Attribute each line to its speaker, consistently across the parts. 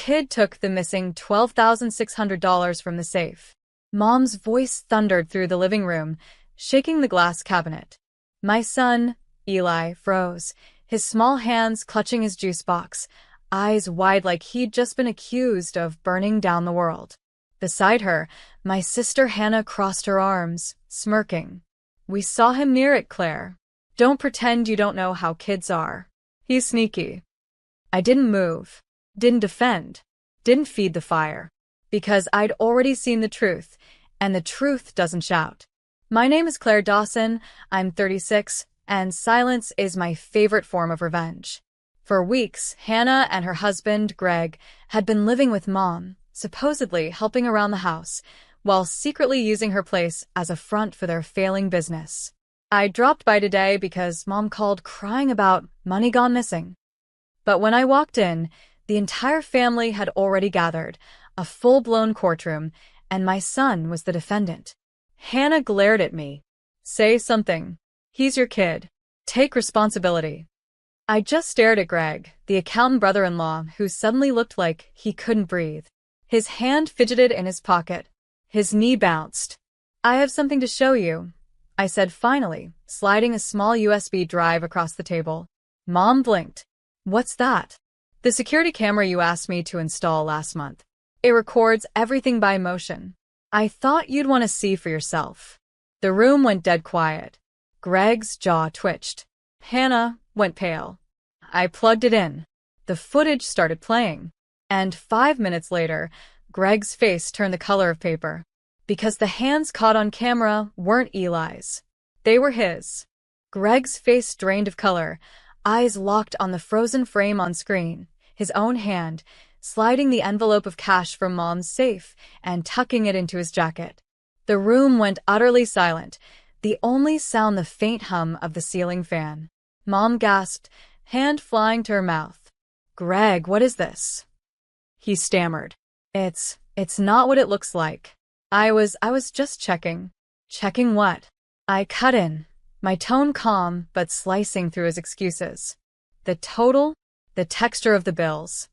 Speaker 1: kid took the missing $12,600 from the safe. Mom's voice thundered through the living room, shaking the glass cabinet. My son, Eli, froze, his small hands clutching his juice box, eyes wide like he'd just been accused of burning down the world. Beside her, my sister Hannah crossed her arms, smirking. We saw him near it, Claire. Don't pretend you don't know how kids are. He's sneaky. I didn't move, didn't defend, didn't feed the fire, because I'd already seen the truth, and the truth doesn't shout. My name is Claire Dawson, I'm 36, and silence is my favorite form of revenge. For weeks, Hannah and her husband, Greg, had been living with Mom, supposedly helping around the house, while secretly using her place as a front for their failing business. I dropped by today because Mom called crying about money gone missing. But when I walked in, the entire family had already gathered, a full-blown courtroom, and my son was the defendant. Hannah glared at me. Say something. He's your kid. Take responsibility. I just stared at Greg, the accountant brother-in-law, who suddenly looked like he couldn't breathe. His hand fidgeted in his pocket. His knee bounced. I have something to show you, I said finally, sliding a small USB drive across the table. Mom blinked. What's that? The security camera you asked me to install last month. It records everything by motion. I thought you'd want to see for yourself. The room went dead quiet. Greg's jaw twitched. Hannah went pale. I plugged it in. The footage started playing. And 5 minutes later, Greg's face turned the color of paper. Because the hands caught on camera weren't Eli's. They were his. Greg's face drained of color, eyes locked on the frozen frame on screen, his own hand, sliding the envelope of cash from Mom's safe and tucking it into his jacket. The room went utterly silent, the only sound the faint hum of the ceiling fan. Mom gasped, hand flying to her mouth. Greg, what is this? He stammered. It's not what it looks like. I was just checking. Checking what? I cut in, my tone calm but slicing through his excuses. The total, the texture of the bills.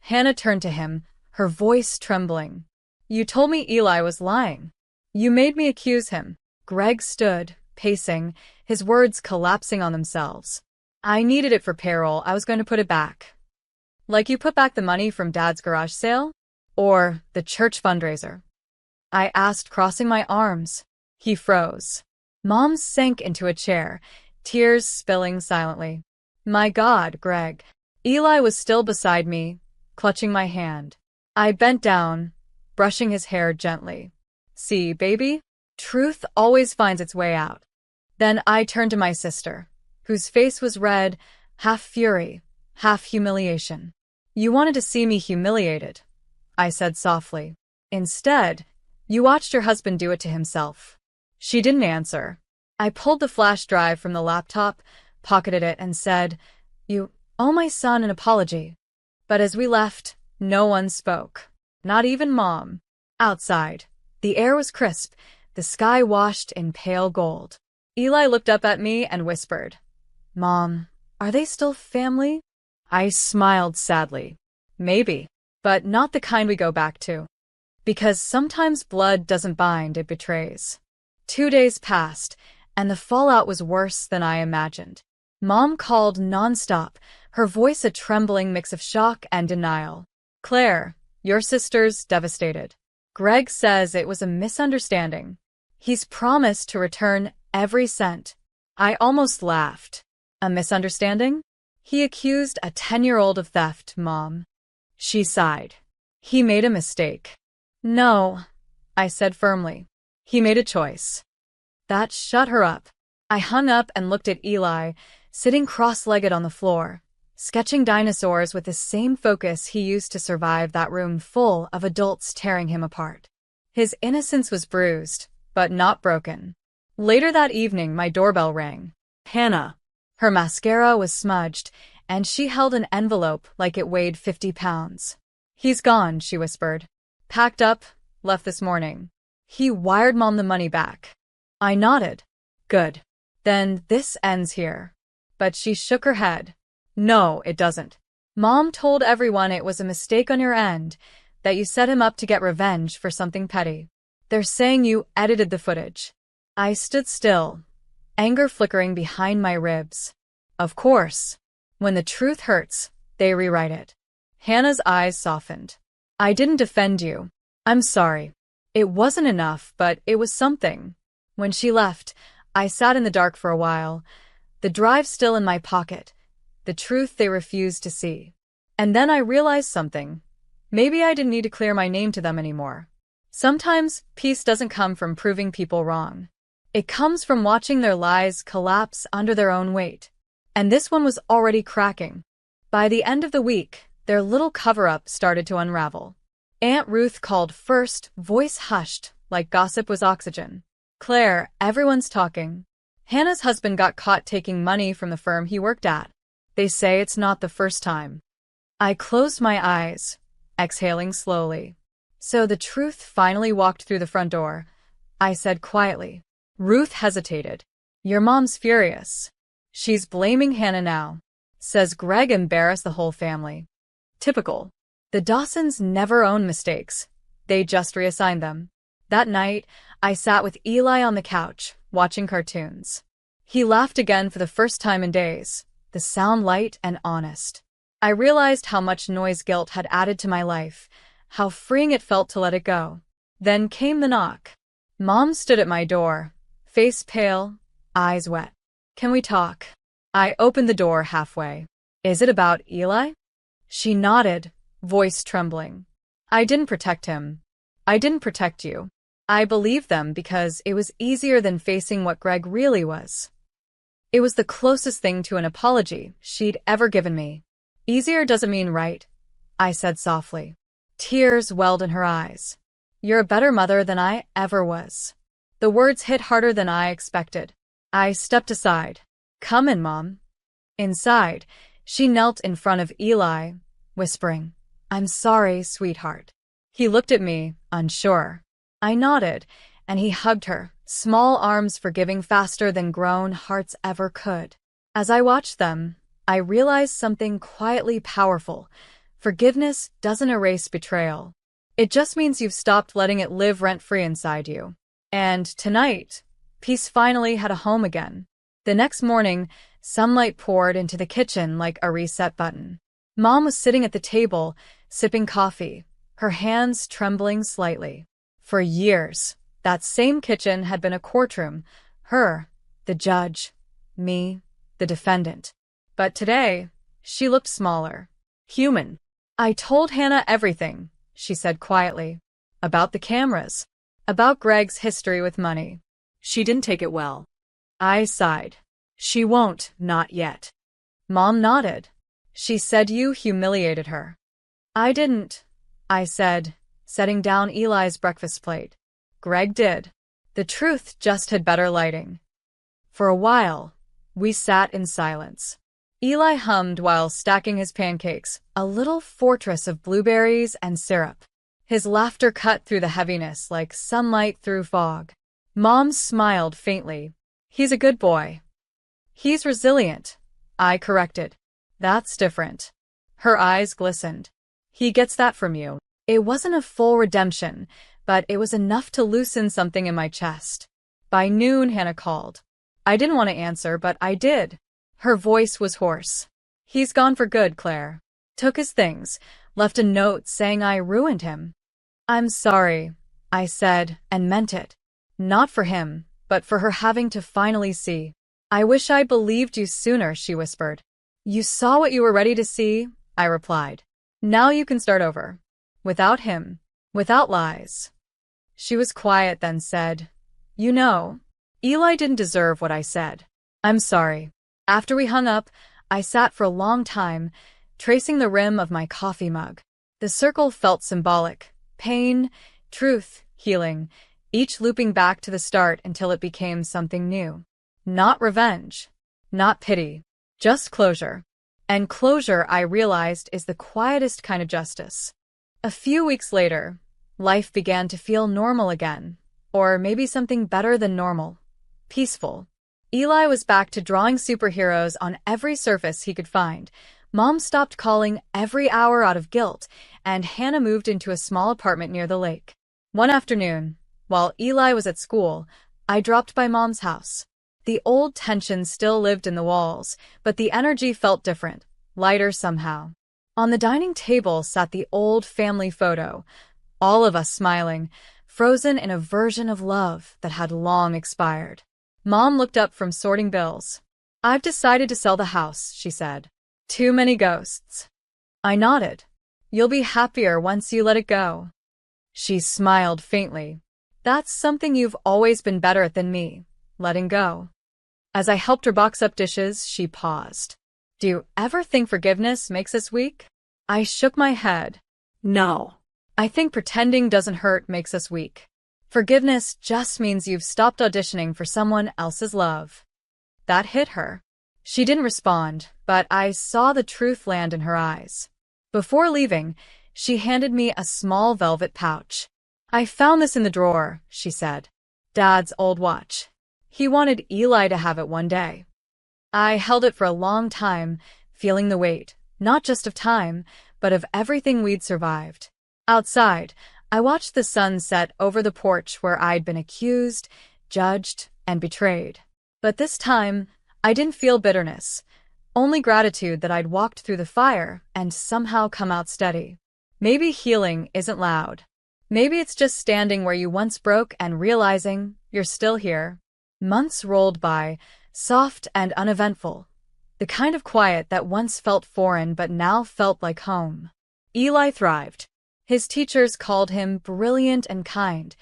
Speaker 1: Hannah turned to him, her voice trembling. You told me Eli was lying. You made me accuse him. Greg stood, pacing, his words collapsing on themselves. I needed it for payroll. I was going to put it back. Like you put back the money from Dad's garage sale? Or the church fundraiser? I asked, crossing my arms. He froze. Mom sank into a chair, tears spilling silently. My God, Greg. Eli was still beside me, clutching my hand. I bent down, brushing his hair gently. See, baby? Truth always finds its way out. Then I turned to my sister, whose face was red, half fury, half humiliation. You wanted to see me humiliated, I said softly. Instead, you watched your husband do it to himself. She didn't answer. I pulled the flash drive from the laptop, pocketed it, and said, You owe my son an apology. But as we left, no one spoke. Not even Mom. Outside, the air was crisp, the sky washed in pale gold. Eli looked up at me and whispered, Mom, are they still family? I smiled sadly. Maybe, but not the kind we go back to. Because sometimes blood doesn't bind, it betrays. 2 days passed, and the fallout was worse than I imagined. Mom called nonstop, her voice a trembling mix of shock and denial. Claire, your sister's devastated. Greg says it was a misunderstanding. He's promised to return every cent. I almost laughed. A misunderstanding? He accused a 10-year-old of theft, Mom. She sighed. He made a mistake. No, I said firmly. He made a choice. That shut her up. I hung up and looked at Eli, sitting cross-legged on the floor, sketching dinosaurs with the same focus he used to survive that room full of adults tearing him apart. His innocence was bruised, but not broken. Later that evening, my doorbell rang. Hannah. Her mascara was smudged, and she held an envelope like it weighed 50 pounds. He's gone, she whispered. Packed up, left this morning. He wired Mom the money back. I nodded. Good. Then this ends here. But she shook her head. No, it doesn't. Mom told everyone it was a mistake on your end, that you set him up to get revenge for something petty. They're saying you edited the footage. I stood still, anger flickering behind my ribs. Of course. When the truth hurts, they rewrite it. Hannah's eyes softened. I didn't defend you. I'm sorry. It wasn't enough, but it was something. When she left, I sat in the dark for a while, the drive still in my pocket, the truth they refused to see. And then I realized something. Maybe I didn't need to clear my name to them anymore. Sometimes peace doesn't come from proving people wrong. It comes from watching their lies collapse under their own weight. And this one was already cracking. By the end of the week, their little cover-up started to unravel. Aunt Ruth called first, voice hushed, like gossip was oxygen. Claire, everyone's talking. Hannah's husband got caught taking money from the firm he worked at. They say it's not the first time. I closed my eyes, exhaling slowly. So the truth finally walked through the front door, I said quietly. Ruth hesitated. Your mom's furious. She's blaming Hannah now. Says Greg embarrassed the whole family. Typical. The Dawsons never own mistakes. They just reassign them. That night, I sat with Eli on the couch, watching cartoons. He laughed again for the first time in days, the sound light and honest. I realized how much noise guilt had added to my life, how freeing it felt to let it go. Then came the knock. Mom stood at my door, face pale, eyes wet. Can we talk? I opened the door halfway. Is it about Eli? She nodded, voice trembling. I didn't protect him. I didn't protect you. I believed them because it was easier than facing what Greg really was. It was the closest thing to an apology she'd ever given me. Easier doesn't mean right, I said softly. Tears welled in her eyes. You're a better mother than I ever was. The words hit harder than I expected. I stepped aside. Come in, Mom. Inside, she knelt in front of Eli, whispering, I'm sorry, sweetheart. He looked at me, unsure. I nodded, and he hugged her, small arms forgiving faster than grown hearts ever could. As I watched them, I realized something quietly powerful. Forgiveness doesn't erase betrayal. It just means you've stopped letting it live rent-free inside you. And tonight, peace finally had a home again. The next morning, sunlight poured into the kitchen like a reset button. Mom was sitting at the table, sipping coffee, her hands trembling slightly. For years, that same kitchen had been a courtroom. Her, the judge, me, the defendant. But today, she looked smaller. Human. I told Hannah everything, she said quietly. About the cameras. About Greg's history with money. She didn't take it well. I sighed. She won't, not yet. Mom nodded. She said you humiliated her. I didn't, I said, setting down Eli's breakfast plate. Greg did. The truth just had better lighting. For a while, we sat in silence. Eli hummed while stacking his pancakes, a little fortress of blueberries and syrup. His laughter cut through the heaviness like sunlight through fog. Mom smiled faintly. He's a good boy. He's resilient, I corrected. That's different. Her eyes glistened. He gets that from you. It wasn't a full redemption, but it was enough to loosen something in my chest. By noon, Hannah called. I didn't want to answer, but I did. Her voice was hoarse. He's gone for good, Claire. Took his things, left a note saying I ruined him. I'm sorry, I said, and meant it. Not for him, but for her having to finally see. I wish I believed you sooner, she whispered. You saw what you were ready to see, I replied. Now you can start over. Without him. Without lies. She was quiet, then said, You know, Eli didn't deserve what I said. I'm sorry. After we hung up, I sat for a long time, tracing the rim of my coffee mug. The circle felt symbolic. Pain, truth, healing, each looping back to the start until it became something new. Not revenge. Not pity. Just closure. And closure, I realized, is the quietest kind of justice. A few weeks later, life began to feel normal again. Or maybe something better than normal. Peaceful. Eli was back to drawing superheroes on every surface he could find, Mom stopped calling every hour out of guilt, and Hannah moved into a small apartment near the lake. One afternoon, while Eli was at school, I dropped by Mom's house. The old tension still lived in the walls, but the energy felt different, lighter somehow. On the dining table sat the old family photo, all of us smiling, frozen in a version of love that had long expired. Mom looked up from sorting bills. "I've decided to sell the house," she said. "Too many ghosts." I nodded. "You'll be happier once you let it go." She smiled faintly. "That's something you've always been better at than me, letting go." As I helped her box up dishes, she paused. "Do you ever think forgiveness makes us weak?" I shook my head. "No. I think pretending doesn't hurt makes us weak. Forgiveness just means you've stopped auditioning for someone else's love." That hit her. She didn't respond, but I saw the truth land in her eyes. Before leaving, she handed me a small velvet pouch. "I found this in the drawer," she said. "Dad's old watch. He wanted Eli to have it one day." I held it for a long time, feeling the weight, not just of time, but of everything we'd survived. Outside, I watched the sun set over the porch where I'd been accused, judged, and betrayed. But this time, I didn't feel bitterness, only gratitude that I'd walked through the fire and somehow come out steady. Maybe healing isn't loud. Maybe it's just standing where you once broke and realizing you're still here. Months rolled by, soft and uneventful, the kind of quiet that once felt foreign but now felt like home. Eli thrived. His teachers called him brilliant and kind,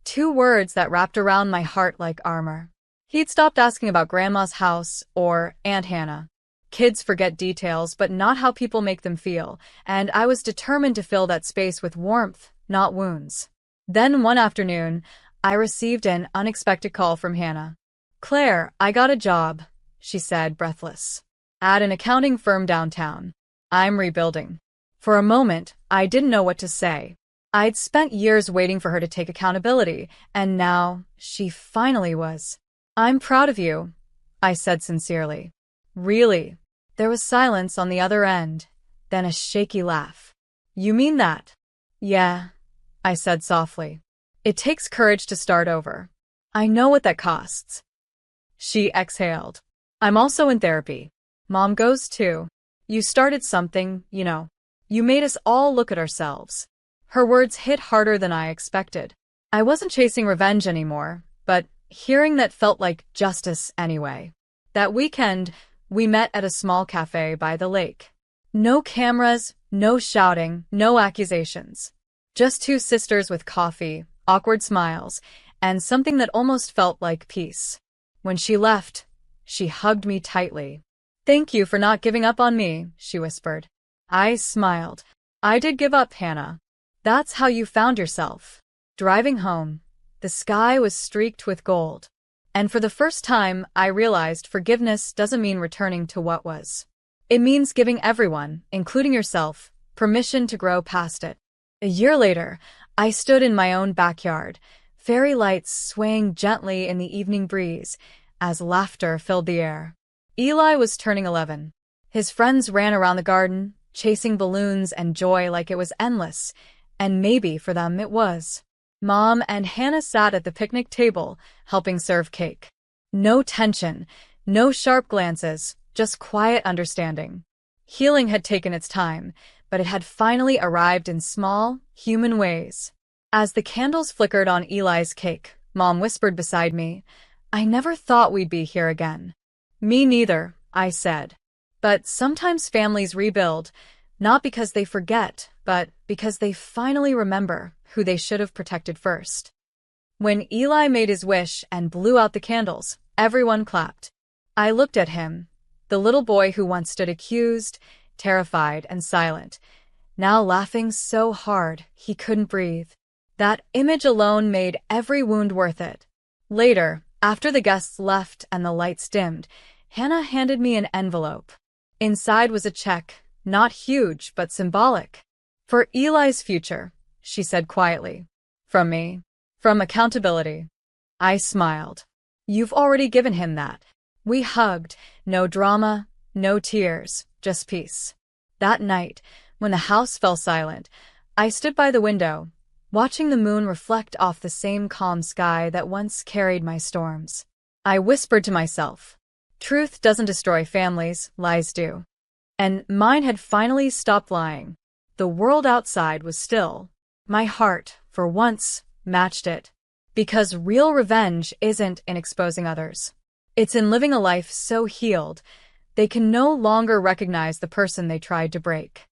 Speaker 1: 2 words that wrapped around my heart like armor. He'd stopped asking about Grandma's house or Aunt Hannah. Kids forget details, but not how people make them feel, and I was determined to fill that space with warmth, not wounds. Then one afternoon, I received an unexpected call from Hannah. "Claire, I got a job," she said, breathless. "At an accounting firm downtown. I'm rebuilding." For a moment, I didn't know what to say. I'd spent years waiting for her to take accountability, and now she finally was. "I'm proud of you," I said sincerely. "Really?" There was silence on the other end, then a shaky laugh. "You mean that?" "Yeah," I said softly. "It takes courage to start over. I know what that costs." She exhaled. "I'm also in therapy. Mom goes too. You started something, you know. You made us all look at ourselves." Her words hit harder than I expected. I wasn't chasing revenge anymore, but hearing that felt like justice anyway. That weekend, we met at a small cafe by the lake. No cameras, no shouting, no accusations. Just 2 sisters with coffee, awkward smiles, and something that almost felt like peace. When she left, she hugged me tightly. "Thank you for not giving up on me," she whispered. I smiled. "I did give up, Hannah. That's how you found yourself." Driving home, the sky was streaked with gold. And for the first time, I realized forgiveness doesn't mean returning to what was. It means giving everyone, including yourself, permission to grow past it. A year later, I stood in my own backyard, fairy lights swaying gently in the evening breeze, as laughter filled the air. Eli was turning 11. His friends ran around the garden, chasing balloons and joy like it was endless, and maybe for them it was. Mom and Hannah sat at the picnic table, helping serve cake. No tension, no sharp glances, just quiet understanding. Healing had taken its time, but it had finally arrived in small, human ways. As the candles flickered on Eli's cake, Mom whispered beside me, "I never thought we'd be here again." "Me neither," I said. But sometimes families rebuild, not because they forget, but because they finally remember who they should have protected first. When Eli made his wish and blew out the candles, everyone clapped. I looked at him, the little boy who once stood accused, terrified, and silent, now laughing so hard he couldn't breathe. That image alone made every wound worth it. Later, after the guests left and the lights dimmed, Hannah handed me an envelope. Inside was a check, not huge but symbolic. "For Eli's future," she said quietly. "From me. From accountability." I smiled. "You've already given him that." We hugged, no drama, no tears, just peace. That night, when the house fell silent, I stood by the window, watching the moon reflect off the same calm sky that once carried my storms. I whispered to myself, "Truth doesn't destroy families, lies do." And mine had finally stopped lying. The world outside was still. My heart, for once, matched it. Because real revenge isn't in exposing others. It's in living a life so healed, they can no longer recognize the person they tried to break.